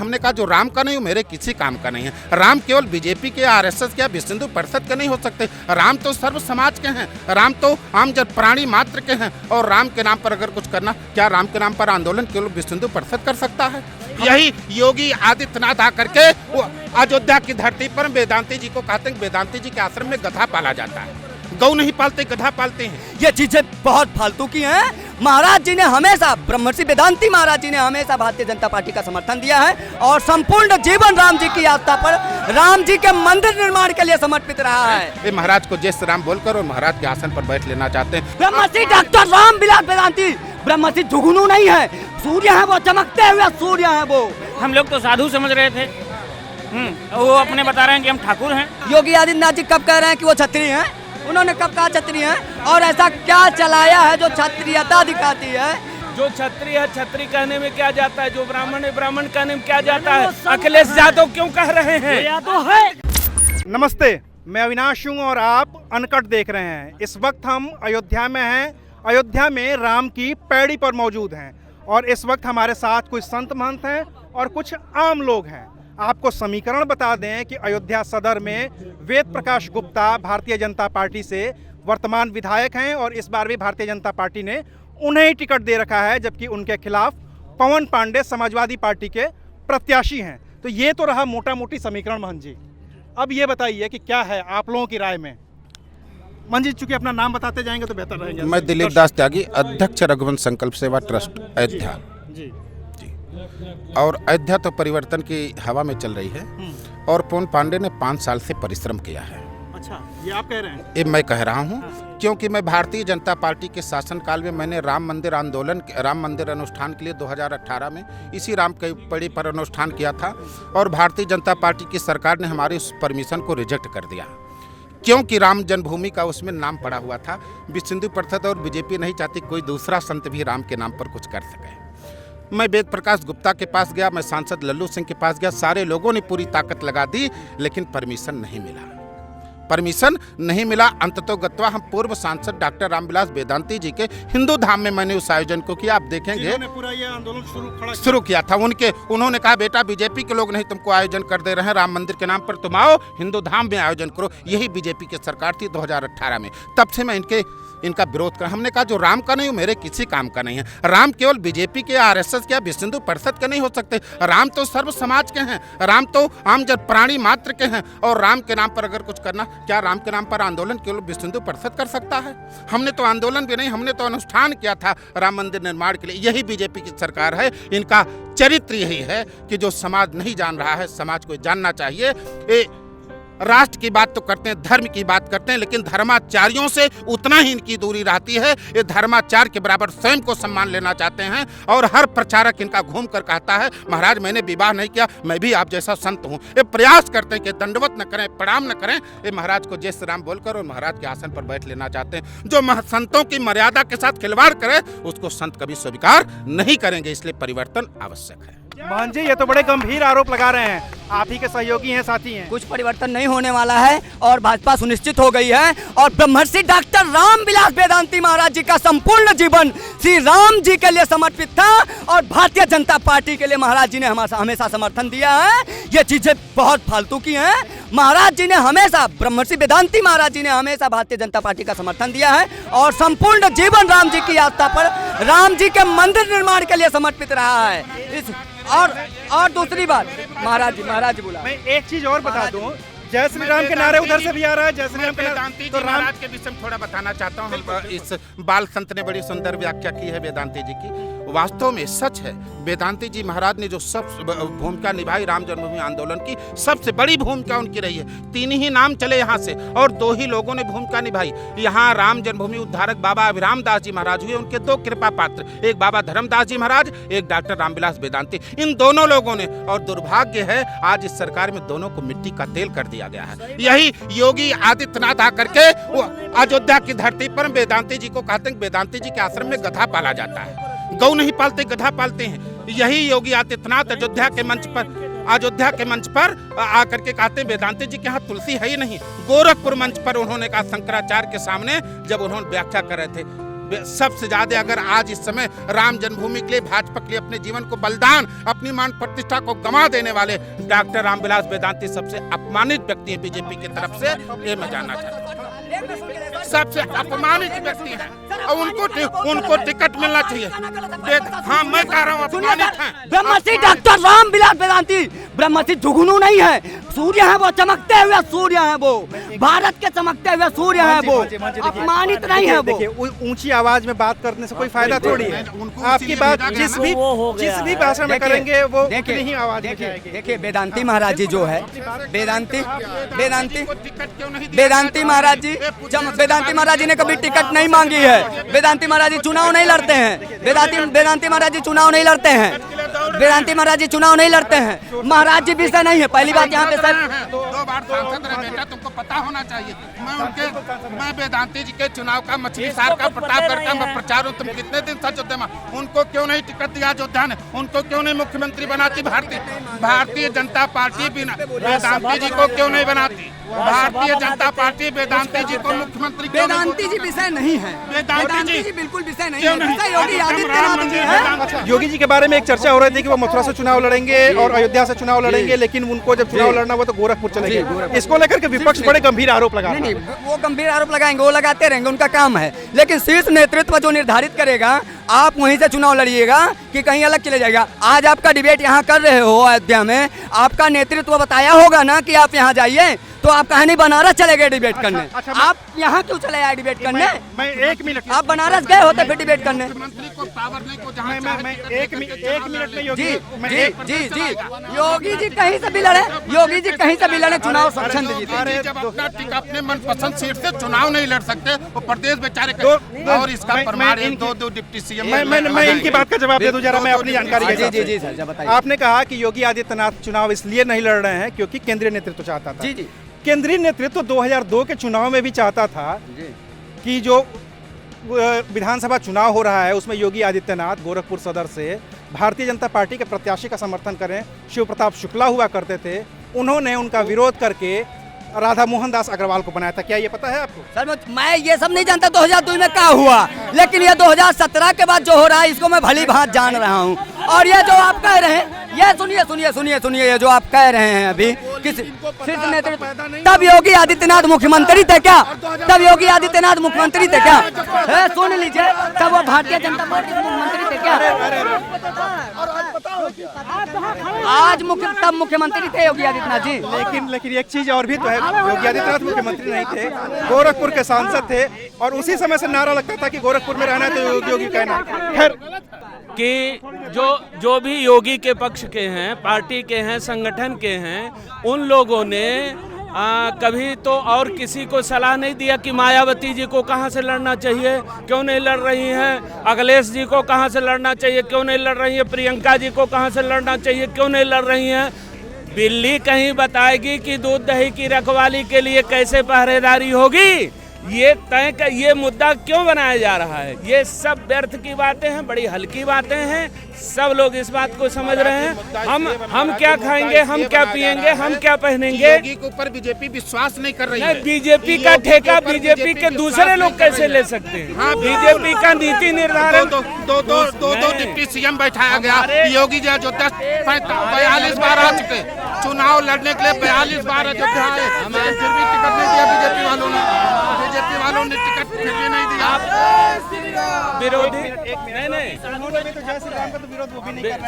हमने कहा जो राम का नहीं वो मेरे किसी काम का नहीं है। राम केवल बीजेपी के, आरएसएस के या विश्व हिंदू परिषद के नहीं हो सकते। राम तो सर्व समाज के हैं, राम तो आम जन प्राणी मात्र के हैं। और राम के नाम पर अगर कुछ करना, क्या राम के नाम पर आंदोलन केवल विश्व हिंदू परिषद कर सकता है? यही योगी आदित्यनाथ आकर के वो अयोध्या की धरती पर वेदांती जी को कहते हैं, वेदांती जी के आश्रम में गधा पाला जाता है। गौ नहीं पालते, गधा पालते हैं। ये चीजें बहुत फालतू की हैं। महाराज जी ने हमेशा, ब्रह्मर्षि वेदांती महाराज जी ने हमेशा भारतीय जनता पार्टी का समर्थन दिया है और संपूर्ण जीवन राम जी की आस्था पर, राम जी के मंदिर निर्माण के लिए समर्पित रहा है। ये महाराज को जय श्री राम बोलकर और महाराज के आसन पर बैठ लेना चाहते हैं। ब्रह्मर्षि डॉक्टर रामविलास वेदांती ब्रह्मर्षि जुगनू नहीं है, सूर्य है वो, चमकते हुए सूर्य है वो। हम लोग तो साधु समझ रहे थे, वो अपने बता रहे हैं कि हम ठाकुर हैं। योगी आदित्यनाथ जी कब कह रहे हैं कि वो क्षत्रिय हैं? उन्होंने कब कहा क्षत्रिय हैं? और ऐसा क्या चलाया है जो क्षत्रियता दिखाती है? जो क्षत्रिय है क्षत्रिय कहने में क्या जाता है, जो ब्राह्मण है ब्राह्मण कहने में क्या जाता है? अखिलेश यादव क्यों कह रहे हैं? यादव है। नमस्ते, मैं अविनाश हूँ और आप अनकट देख रहे हैं। इस वक्त हम अयोध्या में हैं। अयोध्या में राम की पैड़ी पर मौजूद हैं और इस वक्त हमारे साथ कुछ संत महंत हैं और कुछ आम लोग हैं। आपको समीकरण बता दें कि अयोध्या सदर में वेद प्रकाश गुप्ता भारतीय जनता पार्टी से वर्तमान विधायक हैं और इस बार भी भारतीय जनता पार्टी ने उन्हें ही टिकट दे रखा है, जबकि उनके खिलाफ पवन पांडे समाजवादी पार्टी के प्रत्याशी हैं। तो ये तो रहा मोटा मोटी समीकरण महंत जी। अब ये बताइए कि क्या है आप लोगों की राय में? महंत जी चूंकि अपना नाम बताते जाएंगे तो बेहतर रहेगा। मैं दिलीप दास त्यागी, अध्यक्ष रघुवंश संकल्प सेवा ट्रस्ट अयोध्या जी। और अयोध्या तो परिवर्तन की हवा में चल रही है और पवन पांडे ने 5 साल से परिश्रम किया है। अच्छा, ये आप कह रहे हैं? ये मैं कह रहा हूँ क्योंकि मैं भारतीय जनता पार्टी के शासनकाल में मैंने राम मंदिर अनुष्ठान के लिए 2018 में इसी राम की पैड़ी पर अनुष्ठान किया था और भारतीय जनता पार्टी की सरकार ने हमारी उस परमिशन को रिजेक्ट कर दिया क्योंकि राम जन्मभूमि का उसमें नाम पड़ा हुआ था। विश्व हिंदू परिषद और बीजेपी नहीं चाहती कोई दूसरा संत भी राम के नाम पर कुछ कर सके। मैं वेद प्रकाश गुप्ता के पास गया, मैं सांसद लल्लू सिंह के पास गया, सारे लोगों ने पूरी ताकत लगा दी लेकिन परमिशन नहीं मिला। अंततोगत्वा हम पूर्व सांसद डॉक्टर रामविलास वेदांती जी के हिंदू धाम में मैंने उस आयोजन को किया। आप देखेंगे पूरा ये आंदोलन शुरू किया था उन्होंने कहा बेटा बीजेपी के लोग नहीं तुमको आयोजन कर दे रहे हैं राम मंदिर के नाम पर, तुम आओ हिंदू धाम में आयोजन करो। यही बीजेपी की सरकार थी 2018 में। तब से मैं इनका विरोध कर, हमने कहा जो राम का नहीं वो मेरे किसी काम का नहीं है। राम केवल बीजेपी के, आरएसएस के या विश्व हिंदू परिषद के नहीं हो सकते। राम तो सर्व समाज के हैं, राम तो आम जन प्राणी मात्र के हैं। और राम के नाम पर अगर कुछ करना, क्या राम के नाम पर आंदोलन केवल विश्व हिंदू परिषद कर सकता है? हमने तो आंदोलन भी नहीं, हमने तो अनुष्ठान किया था राम मंदिर निर्माण के लिए। यही बीजेपी की सरकार है, इनका चरित्र यही है कि जो समाज नहीं जान रहा है समाज को जानना चाहिए। राष्ट्र की बात तो करते हैं, धर्म की बात करते हैं, लेकिन धर्माचार्यों से उतना ही इनकी दूरी रहती है। ये धर्माचार्य के बराबर स्वयं को सम्मान लेना चाहते हैं और हर प्रचारक इनका घूम कर कहता है महाराज मैंने विवाह नहीं किया, मैं भी आप जैसा संत हूँ। ये प्रयास करते हैं कि दंडवत न करें, प्रणाम न करें। ये महाराज को जय श्री राम बोलकर और महाराज के आसन पर बैठ लेना चाहते हैं। जो संतों की मर्यादा के साथ खिलवाड़ करे उसको संत कभी स्वीकार नहीं करेंगे, इसलिए परिवर्तन आवश्यक है। महंत जी ये तो बड़े गंभीर आरोप लगा रहे हैं, आप ही के सहयोगी हैं, साथी हैं। कुछ परिवर्तन नहीं होने वाला है और भाजपा सुनिश्चित हो गई है और ब्रह्मर्षि डॉक्टर रामविलास वेदांती महाराज जी का संपूर्ण जीवन श्री राम जी के लिए समर्पित था और भारतीय जनता पार्टी के लिए महाराज जी ने हमेशा समर्थन दिया है। ये चीजें बहुत फालतू की हैं। महाराज जी ने हमेशा, ब्रह्मर्षि वेदांती महाराज जी ने हमेशा भारतीय जनता पार्टी का समर्थन दिया है और संपूर्ण जीवन राम जी की आस्था पर, राम जी के मंदिर निर्माण के लिए समर्पित रहा है। और दूसरी बात महाराज जी बोला, मैं एक चीज और बता दूं, जय श्री राम के नारे उधर से भी आ रहा है। जय श्री राम के वेदांती जी महाराज के विषय में थोड़ा बताना चाहता हूँ। इस बाल संत ने बड़ी सुंदर व्याख्या की है वेदांती जी की। वास्तव में सच है, वेदांती जी महाराज ने जो सब भूमिका निभाई राम जन्मभूमि आंदोलन की, सबसे बड़ी भूमिका उनकी रही है। 3 ही नाम चले यहाँ से और 2 ही लोगों ने भूमिका निभाई। यहाँ राम जन्मभूमि उद्धारक बाबा अभिराम दास जी महाराज हुए, उनके 2 कृपा पात्र, एक बाबा धर्मदास जी महाराज, एक डॉक्टर रामविलास वेदांती। इन दोनों लोगों ने, और दुर्भाग्य है आज इस सरकार में दोनों को मिट्टी का तेल कर दिया गया है। यही योगी आदित्यनाथ आकर के वो अयोध्या की धरती पर वेदांती जी को कहते हैं, वेदांती जी के आश्रम में गधा पाला जाता है। गौ नहीं पालते, गधा पालते हैं। यही योगी आदित्यनाथ अयोध्या के मंच पर आकर के कहते हैं वेदांती जी के यहाँ तुलसी है ही नहीं। गोरखपुर मंच पर उन्होंने कहा शंकराचार्य के सामने, जब उन्होंने व्याख्या कर रहे थे सबसे ज्यादा अगर आज इस समय राम जन्मभूमि के लिए, भाजपा के लिए अपने जीवन को बलिदान, अपनी मान प्रतिष्ठा को गंवा देने वाले डॉक्टर रामविलास वेदांती सबसे अपमानित व्यक्ति हैं बीजेपी की तरफ से, ये मैं जानना चाहता हूँ। सबसे अपमानित व्यक्ति हैं और उनको टिकट मिलना चाहिए। हाँ, मैं कह रहा हूँ अपमानित हैं। ब्रह्मश्री डॉक्टर रामविलास वेदांती ब्रह्मश्री जुगनू नहीं है, सूर्य है वो, चमकते हुए सूर्य है वो, भारत के चमकते हुए सूर्य है वो, अपमानित नहीं है वो। देखिए, ऊंची आवाज में बात करने से कोई फायदा थोड़ी है। आपकी बात जिस भी भाषा में करेंगे वो उतनी ही आवाज में जाएगी। देखिए वेदांती महाराज जी जो है, वेदांती महाराज जी ने कभी टिकट नहीं मांगी है। वेदांती महाराज जी चुनाव नहीं लड़ते हैं। वेदांती महाराज जी चुनाव नहीं लड़ते हैं। वेदांती महाराज जी चुनाव नहीं लड़ते हैं। महाराज जी विषय नहीं है। पहली बात यहाँ पे सर, 2 बार सांसद रहे बेटा, तुमको पता होना चाहिए। मैं वेदांती जी के चुनाव का, मछली सार का प्रतापगढ़ का मैं प्रचार हूँ। तुम कितने दिन अयोध्या में, उनको क्यों नहीं टिकट दिया अयोध्या ने? उनको क्यों नहीं मुख्यमंत्री बनाती भारतीय जनता पार्टी? बिना वेदांती जी को क्यों नहीं बनाती भारतीय जनता पार्टी? वेदांती जी को मुख्यमंत्री, वेदांती जी विषय नहीं है। वेदांती जी बिल्कुल विषय नहीं है। विषय योगी आदित्यनाथ जी है। योगी जी के बारे में एक चर्चा हो रही थी कि वो मथुरा से चुनाव लड़ेंगे और अयोध्या से चुनाव लड़ेंगे, लेकिन उनको जब चुनाव लड़ना हुआ तो गोरखपुर चले गए। इसको लेकर के विपक्ष बड़े गंभीर आरोप लगा रहा है। वो गंभीर आरोप लगाएंगे, वो लगाते रहेंगे, उनका काम है। लेकिन शीर्ष नेतृत्व जो निर्धारित करेगा, आप वहीं से चुनाव लड़िएगा कि कहीं अलग चले जाएगा। आज आपका डिबेट यहाँ कर रहे हो अयोध्या में, आपका नेतृत्व बताया होगा ना कि आप यहाँ जाइए, तो आप कहानी बनारस चले गए डिबेट करने। आप यहाँ क्यों चले आए डिबेट करने? मैं 1 मिनट, आप बनारस गए होते फिर डिबेट करने। एक मिनट में जी योगी जी कहीं से भी लड़े, योगी जी कहीं से भी लड़े, चुनाव स्वच्छंद जीते। जब अपने मनपसंद सीट से चुनाव नहीं लड़ सकते, वो प्रदेश बेचारे और इसका प्रमाण 2 डिप्टी सीएम। मैं इनकी बात का जवाब दे दूं जरा, मैं अपनी जानकारी के जी सर बताइए। आपने कहा कि योगी आदित्यनाथ चुनाव इसलिए नहीं लड़ रहे हैं क्योंकि केंद्रीय नेतृत्व चाहता था। जी केंद्रीय नेतृत्व 2002 के चुनाव में भी चाहता था कि जो विधानसभा चुनाव हो रहा है उसमें योगी आदित्यनाथ गोरखपुर सदर से भारतीय जनता पार्टी के प्रत्याशी का समर्थन करें। शिव प्रताप शुक्ला हुआ करते थे, उन्होंने उनका विरोध करके राधा मोहन दास अग्रवाल को बनाया था। क्या ये पता है आपको? सर मैं ये सब नहीं जानता 2002 में क्या हुआ, लेकिन ये 2017 के बाद जो हो रहा है इसको मैं भली भांति जान रहा हूँ। और ये जो आप कह रहे हैं, ये सुनिए, ये जो आप कह रहे हैं अभी किसी शीर्ष नेतृत्व, तब योगी आदित्यनाथ मुख्यमंत्री थे क्या? तब योगी आदित्यनाथ मुख्यमंत्री थे क्या? सुन लीजिए, तब वो भारतीय जनता पार्टी के मुख्यमंत्री थे क्या? आज तब मुख्यमंत्री थे योगी आदित्यनाथ जी। लेकिन एक चीज और भी तो है, योगी आदित्यनाथ मुख्यमंत्री नहीं थे, गोरखपुर के सांसद थे, और उसी समय से नारा लगता था कि गोरखपुर में रहना है तो योगी कहना। खैर, कि जो भी योगी के पक्ष के हैं, पार्टी के हैं, संगठन के हैं, उन लोगों ने कभी तो और किसी को सलाह नहीं दिया कि मायावती जी को कहाँ से लड़ना चाहिए, क्यों नहीं लड़ रही हैं, अखिलेश जी को कहाँ से लड़ना चाहिए, क्यों नहीं लड़ रही है, प्रियंका जी को कहाँ से लड़ना चाहिए, क्यों नहीं लड़ रही हैं। बिल्ली कहीं बताएगी कि दूध दही की रखवाली के लिए कैसे पहरेदारी होगी, ये मुद्दा क्यों बनाया जा रहा है? ये सब व्यर्थ की बातें हैं, बड़ी हल्की बातें हैं। सब लोग इस बात को समझ रहे हैं। हम क्या खाएंगे, हम क्या पिएंगे, हम क्या पहनेंगे, योगी के ऊपर बीजेपी विश्वास नहीं कर रही है। बीजेपी का ठेका बीजेपी के दूसरे लोग कैसे ले सकते हैं? हाँ, बीजेपी का नीति निर्धारण दो डिप्टी सीएम बैठाया गया। योगी जी जो 42 बार आ चुके, चुनाव लड़ने के लिए 42 बार अयोध्या आए, फिर भी टिकट नहीं दिया बीजेपी वालों ने टिकट फिर भी नहीं दिया। विरोधी नहीं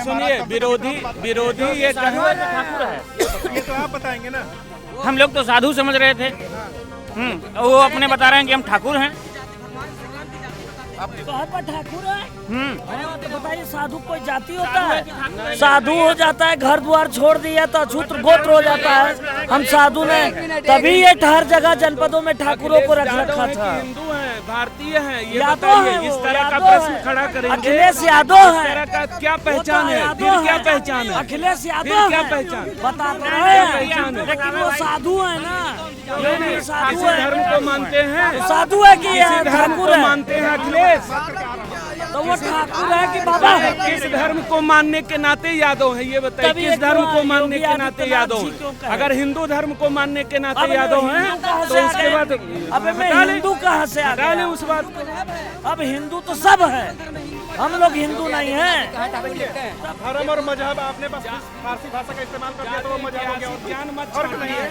सुनिए, विरोधी ये तो आप बताएंगे ना। हम लोग तो साधु समझ रहे थे, वो अपने बता रहे हैं कि हम ठाकुर हैं। ठाकुर है। तो बताइए, साधु कोई जाति होता है? साधु हो जाता है, घर द्वार छोड़ दिया तो अछूत्र गोत्र हो जाता है। हम साधु ने तभी ये हर जगह जनपदों में ठाकुरों को रख रखा था। हिंदू है, भारतीय है, ये यादव बताइए, है, इस तरह का यादव प्रश्न है। खड़ा करेंगे। अखिलेश यादव है। इस तरह का क्या पहचान है? फिर क्या पहचान है? अखिलेश यादव फिर क्या है। पहचान? बता रहे क्या हैं, पहचान है? लेकिन वो साधु है ना। साधु किसी धर्म को मानते हैं, साधु है कि किसी धर्म ठाकुर को है? मानते हैं अखिलेश? तो वो ठाकुर है कि बाबा है? किस धर्म को मानने के नाते यादव है, ये बताइए। तभी किस एक धर्म को योगी मानने के नाते आदित्यनाथ यादव जी क्यों है? कहे? अगर हिंदू धर्म को मानने के अब नाते यादव हैं हिंदू कहाँ तो से आ उसके गए? बाद अबे मैं हटा लें। हिंदू कहाँ से आ हटा लें गया? उस बात को। अब हिंदू तो सब है, हम लोग हिंदू नहीं हैं। धर्म और मजहब आपने बस फारसी भाषा का इस्तेमाल कर दिया तो वो मजहब हो गया और ज्ञान मत फर्क नहीं है।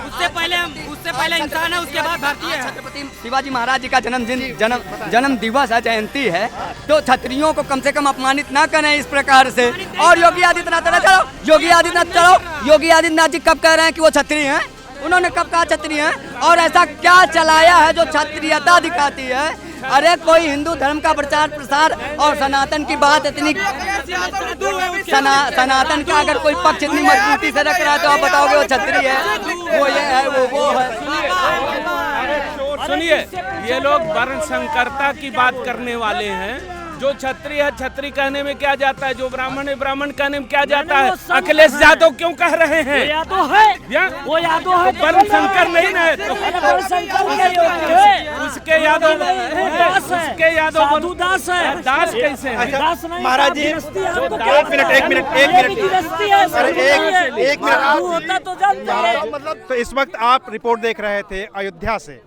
उससे पहले इंसान है, उसके बाद भारतीय है। छत्रपति शिवाजी महाराज जी का जन्म दिवस है, जयंती है, तो क्षत्रियों को कम से कम अपमानित ना करें इस प्रकार से। और योगी आदित्यनाथ योगी आदित्यनाथ जी कब कह रहे हैं कि वो क्षत्रिय हैं? उन्होंने कब कहा क्षत्रिय हैं? और ऐसा क्या चलाया है जो क्षत्रियता दिखाती है? अरे कोई हिंदू धर्म का प्रचार प्रसार और सनातन की बात इतनी सनातन का अगर कोई पक्ष इतनी मजबूती से रख रहा है तो आप बताओगे वो क्षत्रिय है, वो ये है, वो है। सुनिए, ये लोग वर्ण संकरता की बात करने वाले हैं। जो क्षत्रिय है क्षत्रिय कहने में क्या जाता है, जो ब्राह्मण है ब्राह्मण कहने में क्या जाता है? अखिलेश यादव क्यों कह रहे हैं? यादव है, वो यादव है, वर्ण संकर नहीं ना है तो उसके यादव उसके यादव साधु दास है। दास कैसे है? दास नहीं, महाराज जी, गिरस्ती है, हमको एक मिनट गिरस्ती है, अरे एक मिनट साधु होता तो जानते हैं। तो इस वक्त आप रिपोर्ट देख रहे थे अयोध्या से।